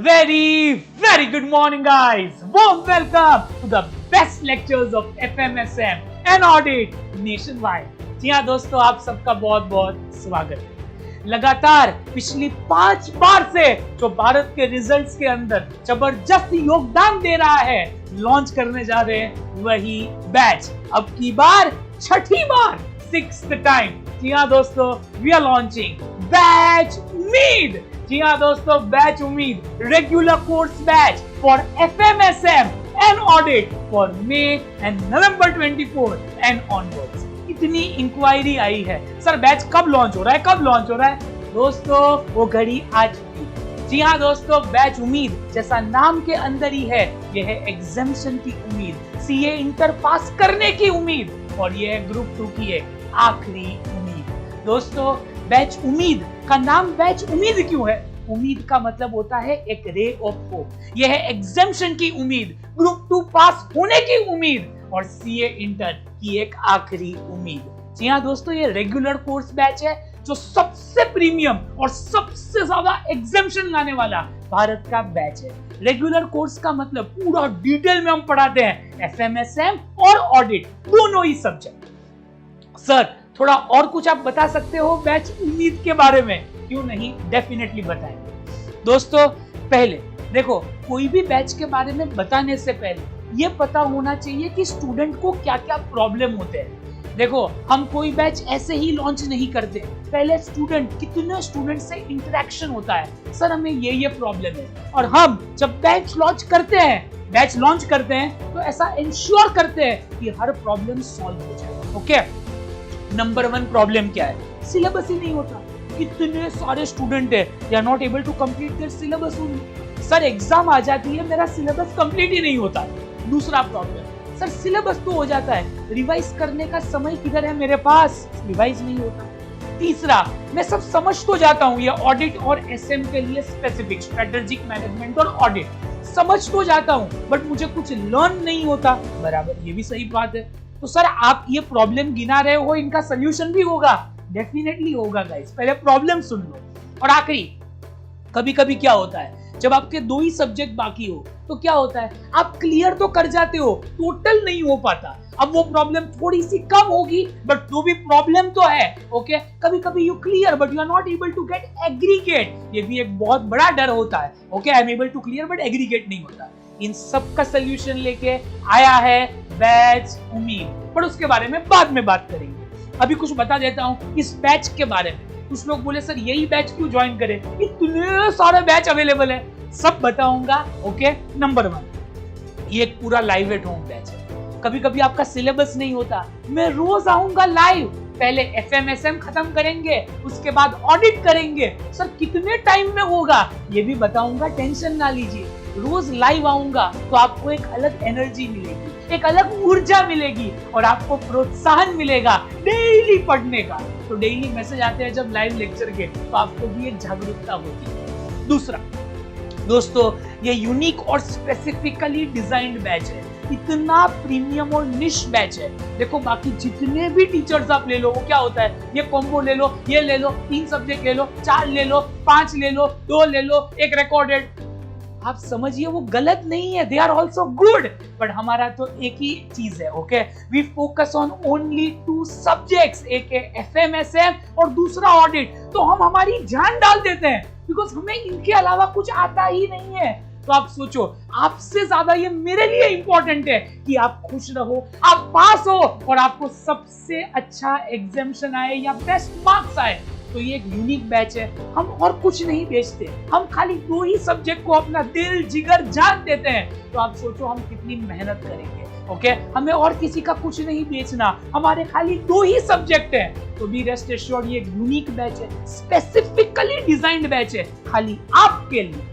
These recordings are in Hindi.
Very good morning, guys. Warm welcome to the best lectures of FMSM and Audit nationwide. जी हाँ दोस्तों, आप सबका बहुत बहुत स्वागत है। लगातार पिछली 5 बार से जो भारत के रिजल्ट्स के अंदर जबरदस्त योगदान दे रहा है, लॉन्च करने जा रहे हैं वही बैच। अब की बार 6ठी बार, 6th टाइम। जी हाँ दोस्तों, वी आर लॉन्चिंग बैच उम्मीद। जी हाँ दोस्तों, बैच उम्मीद, regular course batch for FMSM and audit for may and November 24 and onwards. इतनी इंक्वायरी आई है, सर बैच कब लॉन्च हो रहा है, कब लॉन्च हो रहा है? दोस्तों वो घड़ी आ चुकी। जी हाँ दोस्तों, बैच उम्मीद जैसा नाम के अंदर ही है, यह है एग्जामिनेशन की उम्मीद, सीए इंटर पास करने की उम्मीद, और यह है ग्रुप 2 की एक आखिरी उम्मीद। दोस्तों बैच उम्मीद का नाम बैच उम्मीद क्यों है? उम्मीद का मतलब होता है एक रे ऑफ होप। यह है एग्जामिनेशन की उम्मीद, ग्रुप 2 पास होने की उम्मीद और सीए इंटर की एक आखिरी उम्मीद। जी हाँ दोस्तों, ये रेगुलर कोर्स बैच है जो सबसे प्रीमियम और सबसे ज्यादा एग्जामिनेशन लाने वाला भारत का बैच है। रेगुलर कोर्स का मतलब पूरा डिटेल में हम पढ़ाते हैं FMSM और ऑडिट दोनों ही सब्जेक्ट। सर थोड़ा और कुछ आप बता सकते हो बैच उम्मीद के बारे में? क्यों नहीं, डेफिनेटली बताएंगे। दोस्तों पहले देखो, कोई भी बैच के बारे में बताने से पहले ये पता होना चाहिए कि स्टूडेंट को क्या क्या प्रॉब्लम होते हैं। देखो, हम कोई बैच ऐसे ही लॉन्च नहीं करते, पहले कितने स्टूडेंट से इंटरेक्शन होता है, सर हमें ये प्रॉब्लम है, और हम जब बैच लॉन्च करते हैं तो ऐसा इंश्योर करते हैं कि हर प्रॉब्लम सॉल्व हो जाए। ओके, नंबर 1 प्रॉब्लम क्या है? सिलेबस ही नहीं होता। कितने सारे स्टूडेंट है, they are not able to complete their syllabus only. Sir exam आ जाती है, मेरा सिलेबस कंप्लीट ही नहीं होता। दूसरा प्रॉब्लम, सर सिलेबस तो हो जाता है, रिवाइज करने का समय किधर है मेरे पास? रिवाइज नहीं होता। तीसरा, मैं सब समझ तो जाता हूँ, ये ऑडिट और एसएम के लिए स्पेसिफिक स्ट्रेटेजिक मैनेजमेंट और ऑडिट समझ तो जाता हूँ, बट मुझे कुछ लर्न नहीं होता। बराबर, ये भी सही बात है। तो सर आप ये प्रॉब्लम गिना रहे हो, इनका सोल्यूशन भी होगा? डेफिनेटली होगा गाइस, पहले प्रॉब्लम सुन लो। और आखिरी, कभी कभी क्या होता है, जब आपके 2 ही सब्जेक्ट बाकी हो तो क्या होता है, आप क्लियर तो कर जाते हो, टोटल नहीं हो पाता। अब वो प्रॉब्लम थोड़ी सी कम होगी, बट तो भी प्रॉब्लम तो है। ओके, कभी कभी you clear but you are not able to get aggregate, ये भी एक बहुत बड़ा डर होता है। Okay, I am able to clear but aggregate नहीं होता। इन सब का सोल्यूशन लेके आया है बैच उम्मीद, पर उसके बारे में बाद में बात करेंगे। अभी कुछ बता देता हूँ इस बैच के बारे में। कुछ लोग बोले सर यही बैच क्यों ज्वाइन करें, इतने सारे बैच अवेलेबल है, सब बताऊंगा। ओके, नंबर 1, ये एक पूरा लाइव एट होम बैच है। कभी कभी आपका सिलेबस नहीं होता, मैं रोज आऊंगा लाइव। पहले FMSM खत्म करेंगे, उसके बाद ऑडिट करेंगे। सर कितने टाइम में होगा ये भी बताऊंगा, टेंशन ना लीजिए। रोज लाइव आऊंगा तो आपको एक अलग एनर्जी मिलेगी, एक अलग ऊर्जा मिलेगी, और आपको प्रोत्साहन मिलेगा डेली पढ़ने का। तो डेली मैसेज आते हैं जब लाइव लेक्चर के, तो आपको भी एक जागरूकता होती है। दूसरा दोस्तों, ये यूनिक और स्पेसिफिकली डिजाइंड बैच है, इतना प्रीमियम और निश बैच है। देखो बाकी जितने भी टीचर्स आप ले लो, वो क्या होता है, ये कॉम्बो ले लो, ये ले लो, 3 सब्जेक्ट ले लो, 4 ले लो, 5 ले लो, 2 ले लो, एक रिकॉर्डेड। आप समझिए वो गलत नहीं है, they are also good, but हमारा तो एक ही चीज है। Okay, we focus on only 2 subjects, एक है FMSM और दूसरा ऑडिट। तो हम हमारी जान डाल देते हैं, बिकॉज हमें इनके अलावा कुछ आता ही नहीं है। तो आप सोचो, आपसे ज्यादा ये मेरे लिए इंपॉर्टेंट है कि आप खुश रहो, आप पास हो, और आपको सबसे अच्छा एग्जामिनेशन आए या बेस्ट मार्क्स आए। तो ये एक यूनिक बैच है, हम और कुछ नहीं बेचते, हम खाली 2 ही सब्जेक्ट को अपना दिल जिगर जान देते हैं। तो आप सोचो हम कितनी मेहनत करेंगे। ओके, हमें और किसी का कुछ नहीं बेचना, हमारे खाली 2 ही सब्जेक्ट हैं। तो बी रेस्ट एश्योर्ड, ये एक यूनिक बैच है, स्पेसिफिकली डिजाइंड बैच है, खाली आपके लिए।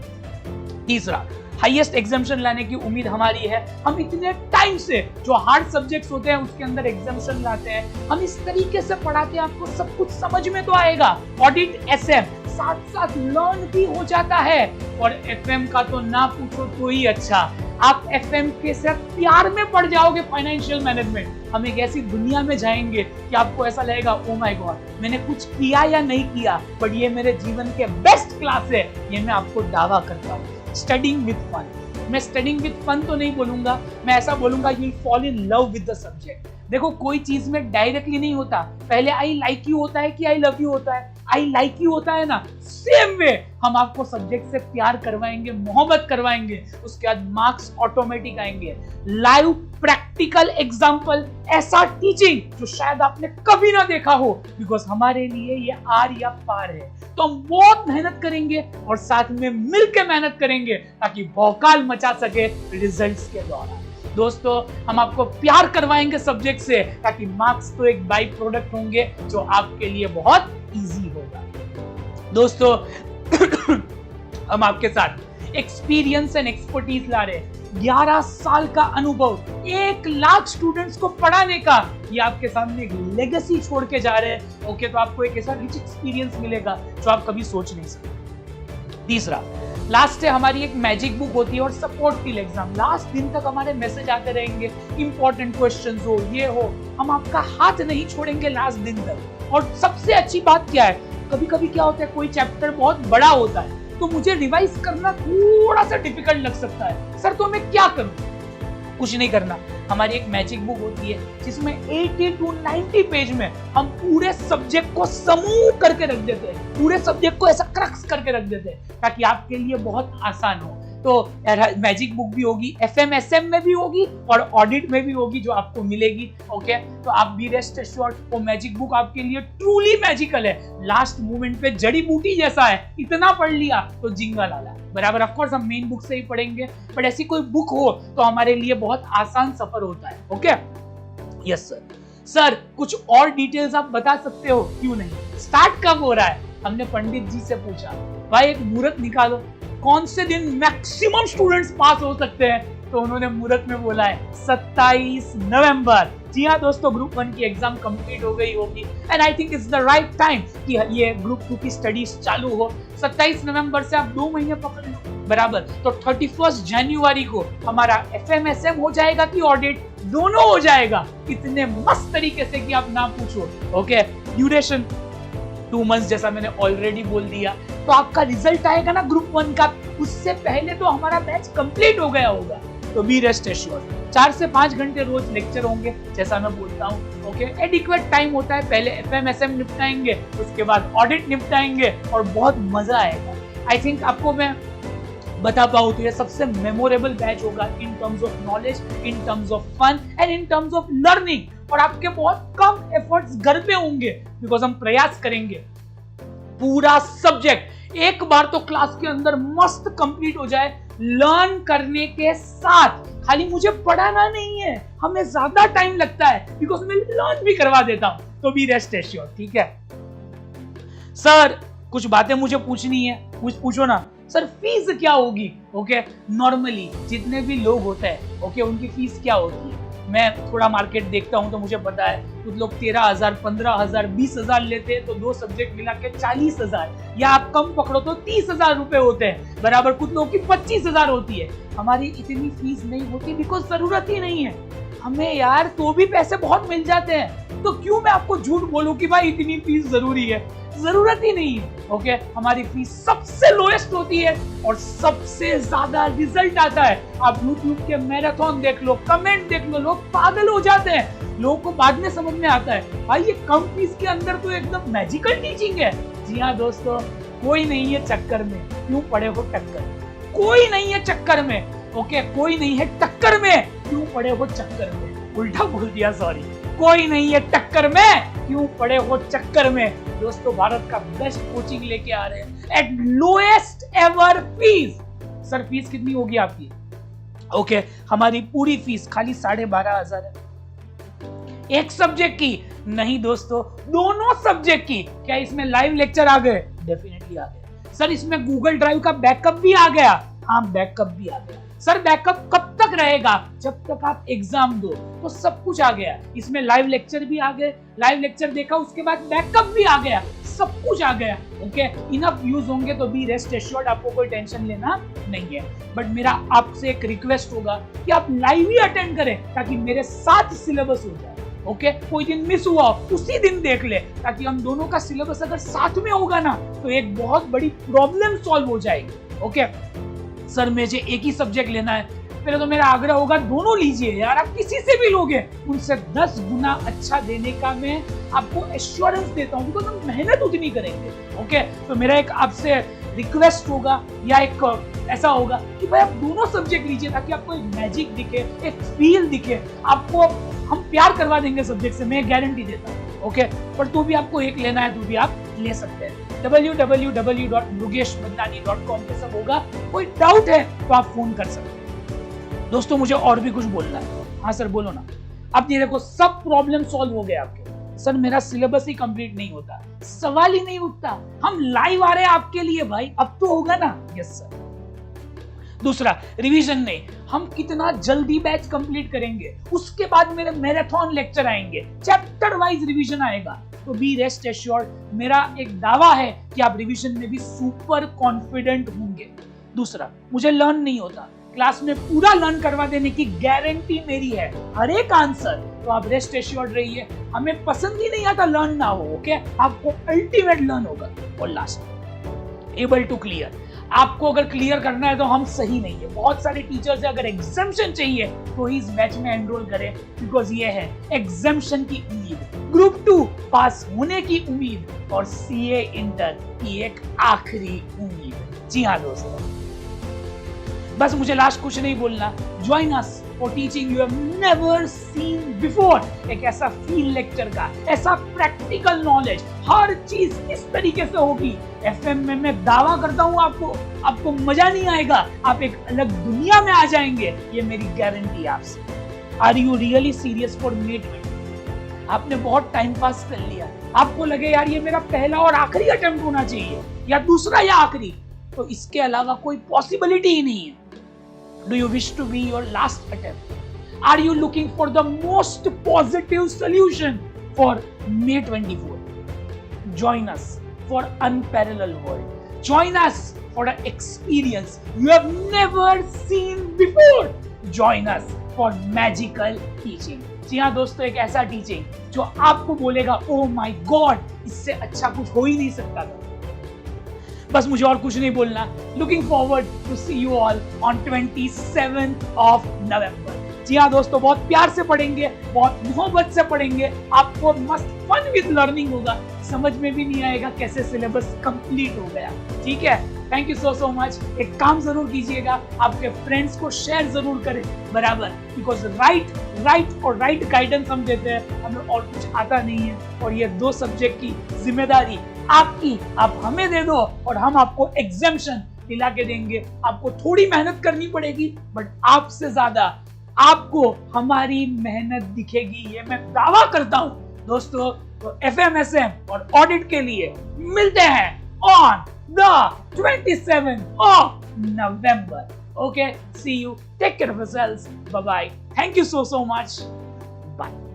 तीसरा, हाईएस्ट एग्जामिनेशन लाने की उम्मीद हमारी है। हम इतने टाइम से जो हार्ड सब्जेक्ट्स होते हैं उसके अंदर एग्जामिनेशन लाते हैं, हम इस तरीके से पढ़ाते हैं, आपको सब कुछ समझ में तो आएगा। ऑडिट एसएम साथ साथ लर्न भी हो जाता है, और एफएम का तो ना पूछो तो ही अच्छा। आप एफएम के साथ प्यार में पड़ जाओगे, फाइनेंशियल मैनेजमेंट। हम एक ऐसी दुनिया में जाएंगे कि आपको ऐसा लगेगा ओ माय गॉड, मैंने कुछ किया या नहीं किया, बट ये मेरे जीवन के बेस्ट क्लास है, ये मैं आपको दावा करता हूँ। Studying with fun. मैं स्टडिंग विद फन तो नहीं बोलूंगा, मैं ऐसा बोलूंगा you will fall in love with the subject. देखो कोई चीज में डायरेक्टली नहीं होता, पहले आई लाइक यू होता है कि आई लव यू होता है, आई लाइक यू होता है ना, सेम वे हम आपको सब्जेक्ट से प्यार करवाएंगे, मोहब्बत करवाएंगे, उसके बाद मार्क्स ऑटोमेटिक आएंगे। लाइव प्रैक्टिकल एग्जांपल, ऐसा टीचिंग जो शायद आपने कभी ना देखा हो, बिकॉज हमारे लिए ये आर या पार है। तो हम बहुत मेहनत करेंगे और साथ में मिलकर मेहनत करेंगे ताकि भौकाल मचा सके रिजल्ट्स के दौरान। दोस्तों हम आपको प्यार करवाएंगे सब्जेक्ट से ताकि मार्क्स तो एक बाई प्रोडक्ट होंगे जो आपके लिए बहुत इजी होगा। दोस्तों हम आपके साथ एक्सपीरियंस एंड एक्सपर्टीज ला रहे हैं, 11 साल का अनुभव, 1 लाख स्टूडेंट्स को पढ़ाने का, ये आपके सामने एक लेगेसी छोड़ के जा रहे हैं। ओके, तो आपको एक ऐसा रिच एक्सपीरियंस मिलेगा जो आप कभी सोच नहीं सकते। तीसरा, लास्ट है हमारी एक मैजिक बुक होती है और सपोर्ट टिल एग्जाम। लास्ट दिन तक हमारे मैसेज आते रहेंगे, इंपॉर्टेंट क्वेश्चंस हो, ये हो, हम आपका हाथ नहीं छोड़ेंगे लास्ट दिन तक। और सबसे अच्छी बात क्या है, कभी कभी क्या होता है, कोई चैप्टर बहुत बड़ा होता है तो मुझे रिवाइज करना थोड़ा सा डिफिकल्ट लग सकता है, सर तो मैं क्या करूं? कुछ नहीं करना, हमारी एक मैजिक बुक होती है जिसमें 80 to 90 पेज में हम पूरे सब्जेक्ट को समूह करके रख देते हैं, पूरे सब्जेक्ट को ऐसा क्रक्स करके रख देते हैं ताकि आपके लिए बहुत आसान हो। तो मैजिक बुक भी होगी, एफएमएसएम में भी होगी और ऑडिट में भी होगी जो आपको मिलेगी। ओके, तो आप भी रेस्ट एश्योर्ड, वो मैजिक बुक आपके लिए ट्रूली मैजिकल है, लास्ट मोमेंट पे जड़ी बूटी जैसा है, इतना पढ़ लिया तो जिंगा लाला बराबर। ऑफ कोर्स हम मेन बुक से ही पढ़ेंगे, बट ऐसी कोई बुक हो तो हमारे लिए बहुत आसान सफर होता है। Okay, yes sir. सर कुछ और डिटेल्स आप बता सकते हो? क्यों नहीं, स्टार्ट कब हो रहा है? हमने पंडित जी से पूछा, भाई एक मुहूर्त निकालो, कौन से दिन मैक्सिमम स्टूडेंट्स पास हो सकते हैं? तो उन्होंने मुहूर्त में बोला है 27 नवंबर। जी हाँ दोस्तों, ग्रुप 1 की एग्जाम कंप्लीट हो गई होगी and I think it's the right time कि ये ग्रुप 2 की स्टडीज चालू हो। 27 नवंबर से आप 2 महीने पकड़ लो बराबर। तो 31 जनवरी को हमारा एफएमएसएम हो जाएगा कि ऑडिट, दोनों हो जाएगा इतने मस्त तरीके से कि आप ना पूछो। ओके, ड्यूरेशन 2 मंथ्स जैसा मैंने ऑलरेडी बोल दिया। तो आपका रिजल्ट आएगा ना ग्रुप 1 का, उससे पहले तो हमारा बैच कंप्लीट हो गया होगा। तो बी रेस्ट एश्योर्ड, 4 से 5 घंटे रोज लेक्चर होंगे जैसा मैं बोलता हूँ। ओके, एडिक्वेट टाइम होता है, पहले एफएमएसएम निपटाएंगे, उसके बाद ऑडिट निपटाएंगे और बहुत मजा आएगा। आई थिंक आपको मैं बता पाऊँ तो ये सबसे मेमोरेबल बैच होगा in terms of knowledge, in terms of fun and in terms of learning. और आपके बहुत कम एफर्ट्स घर पे होंगे बिकॉज हम प्रयास करेंगे पूरा सब्जेक्ट एक बार तो क्लास के अंदर मस्त कंप्लीट हो जाए, लर्न करने के साथ। खाली मुझे पढ़ाना नहीं है, हमें ज्यादा टाइम लगता है बिकॉज मैं लर्न भी करवा देता हूं। तो बी रेस्ट एश्योर्ड, ठीक है सर? कुछ बातें मुझे पूछनी है, कुछ पूछो ना। सर फीस क्या होगी? ओके, नॉर्मली जितने भी लोग होते हैं ओके उनकी फीस क्या होती है? मैं थोड़ा मार्केट देखता हूं तो मुझे पता है कुछ लोग 13,000, 15,000, 20,000 लेते हैं, तो 2 सब्जेक्ट मिला के 40,000, या आप कम पकड़ो तो 30,000 रुपए होते हैं बराबर। कुछ लोगों की 25,000 होती है। हमारी इतनी फीस नहीं होती बिकॉज जरूरत ही नहीं है हमें यार, तो भी पैसे बहुत मिल जाते हैं। तो क्यों मैं आपको झूठ बोलूं कि भाई इतनी फीस जरूरी है? जरूरत ही नहीं है। ओके, हमारी फीस सबसे लोएस्ट होती है और सबसे ज्यादा रिजल्ट आता है। आप YouTube के मैराथन देख लो, कमेंट देख लो, लोग पागल हो जाते हैं। लोगों को बाद में समझ में आता है भाई ये कम फीस के अंदर तो एकदम मैजिकल टीचिंग है। जी हाँ दोस्तों, कोई नहीं है चक्कर में, क्यों पड़े हो टक्कर? कोई नहीं है चक्कर में। ओके, कोई नहीं है टक्कर में, क्यों पड़े हो चक्कर में? उल्टा बोल दिया, सॉरी। कोई नहीं है टक्कर में, क्यों पड़े हो चक्कर में? दोस्तों भारत का बेस्ट कोचिंग लेके आ रहे हैं eight lowest ever fees. Sir fees कितनी होगी आपकी? ओके, हमारी पूरी फीस खाली 12,500 है एक सब्जेक्ट की। नहीं दोस्तों, दोनों सब्जेक्ट की। क्या इसमें लाइव लेक्चर आ गए? डेफिनेटली आ गए। सर इसमें गूगल ड्राइव का बैकअप भी आ गया? हाँ, बैकअप भी आ गया। सर बैकअप कब तक रहेगा? जब तक आप एग्जाम दो। तो सब कुछ आ गया, इसमें लाइव लेक्चर भी आ गए, लाइव लेक्चर देखा उसके बाद बैकअप भी आ गया, सब कुछ आ गया। ओके, इनफ व्यूज होंगे तो बी रेस्ट एश्योर्ड, आपको कोई टेंशन लेना नहीं है। बट मेरा आपसे एक रिक्वेस्ट होगा कि आप लाइव ही अटेंड करें ताकि मेरे साथ सिलेबस हो जाए। ओके, कोई दिन मिस हुआ उसी दिन देख ले, ताकि हम दोनों का सिलेबस अगर साथ में होगा ना तो एक बहुत बड़ी प्रॉब्लम सॉल्व हो जाएगी। ओके, सर मुझे एक ही सब्जेक्ट लेना है, पहले तो मेरा आग्रह होगा दोनों लीजिए यार, आप किसी से भी लोगे उनसे 10 गुना अच्छा देने का मैं आपको एश्योरेंस देता हूँ, बिकॉज हम मेहनत उतनी करेंगे। ओके, तो मेरा एक आपसे रिक्वेस्ट होगा या एक ऐसा होगा कि भाई आप दोनों सब्जेक्ट लीजिए ताकि आपको एक मैजिक दिखे, एक फील दिखे। आपको हम प्यार करवा देंगे सब्जेक्ट से, मैं गारंटी देता हूँ। ओके, पर तो भी आपको एक लेना है तो भी आप ले सकते हैं। www.mrugeshbadlani.com पे सब होगा। कोई डाउट है तो आप फोन कर सकते हैं। दोस्तों मुझे और भी कुछ बोलना है। हाँ सर बोलो ना। अब ये देखो सब प्रॉब्लम सॉल्व हो गए आपके। सर मेरा सिलेबस ही कंप्लीट नहीं होता, सवाल ही नहीं उठता, हम लाइव आ रहे हैं आपके लिए भाई, अब तो होगा ना। Yes sir. दूसरा, रिवीजन नहीं, हम कितना जल्दी बैच कंप्लीट करेंगे, उसके बाद मेरे मैराथन लेक्चर आएंगे, चैप्टर वाइज रिवीजन आएगा। तो बी रेस्ट एश्योर्ड, मेरा एक दावा है कि आप रिवीजन में भी सुपर कॉन्फिडेंट होंगे। दूसरा, मुझे लर्न नहीं होता, क्लास में पूरा लर्न करवा देने की गारंटी मेरी है, हर एक आंसर। तो आप रेस्ट एश्योर्ड रहिए, हमें पसंद ही नहीं आता लर्न ना हो। ओके, आपको अल्टीमेट लर्न होगा। और लास्ट, एबल टू क्लियर, आपको अगर क्लियर करना है तो हम सही नहीं है। बहुत सारे टीचर्स है, अगर एग्जाम्शन चाहिए तो इस बैच में एनरोल करें, बिकॉज ये है एग्जाम्शन की उम्मीद, ग्रुप 2 पास होने की उम्मीद और सीए इंटर की एक आखिरी उम्मीद। जी हाँ दोस्तों, बस मुझे लास्ट कुछ नहीं बोलना। Join us for teaching you have never seen before. एक ऐसा फील लेक्चर का, ऐसा प्रैक्टिकल नॉलेज, हर चीज इस तरीके से होगी। एफएम में मैं दावा करता हूँ आपको मजा नहीं आएगा, आप एक अलग दुनिया में आ जाएंगे, ये मेरी गारंटी आपसे। Are you really serious for MAT? आपने बहुत टाइम पास कर लिया, आपको लगे यार ये मेरा पहला और आखिरी अटेम्प्ट होना चाहिए, या दूसरा या आखिरी, तो इसके अलावा कोई पॉसिबिलिटी ही नहीं है। Do you wish to be your last attempt? Are you looking for the most positive solution for May 24? Join us for unparalleled world. Join us for an experience you have never seen before. Join us for magical teaching. जी हाँ दोस्तों, एक ऐसा टीचिंग जो आपको बोलेगा ओह माय गॉड, इससे अच्छा कुछ हो ही नहीं सकता था। बस मुझे और कुछ नहीं बोलना। Looking forward to see you all on 27th of November। जी हाँ दोस्तों, बहुत प्यार से पढ़ेंगे, बहुत मोहब्बत से पढ़ेंगे, आपको मस्त फन विद लर्निंग होगा, समझ में भी नहीं आएगा कैसे सिलेबस कंप्लीट हो गया। ठीक है, थैंक यू सो मच। एक काम जरूर कीजिएगा, आपके फ्रेंड्स को शेयर जरूर करें बराबर, बिकॉज राइट गाइडेंस हम देते हैं, हमें और कुछ आता नहीं है। और ये 2 सब्जेक्ट की जिम्मेदारी आपकी, आप हमें दे दो और हम आपको एग्जाम्शन दिला के देंगे। आपको थोड़ी मेहनत करनी पड़ेगी, बट आपसे ज्यादा आपको हमारी मेहनत दिखेगी, ये मैं दावा करता हूं दोस्तों। तो एफएमएसएम और ऑडिट के लिए मिलते हैं on the 27th of November. Okay, see you. Take care of yourselves. Bye bye. Thank you so much. Bye.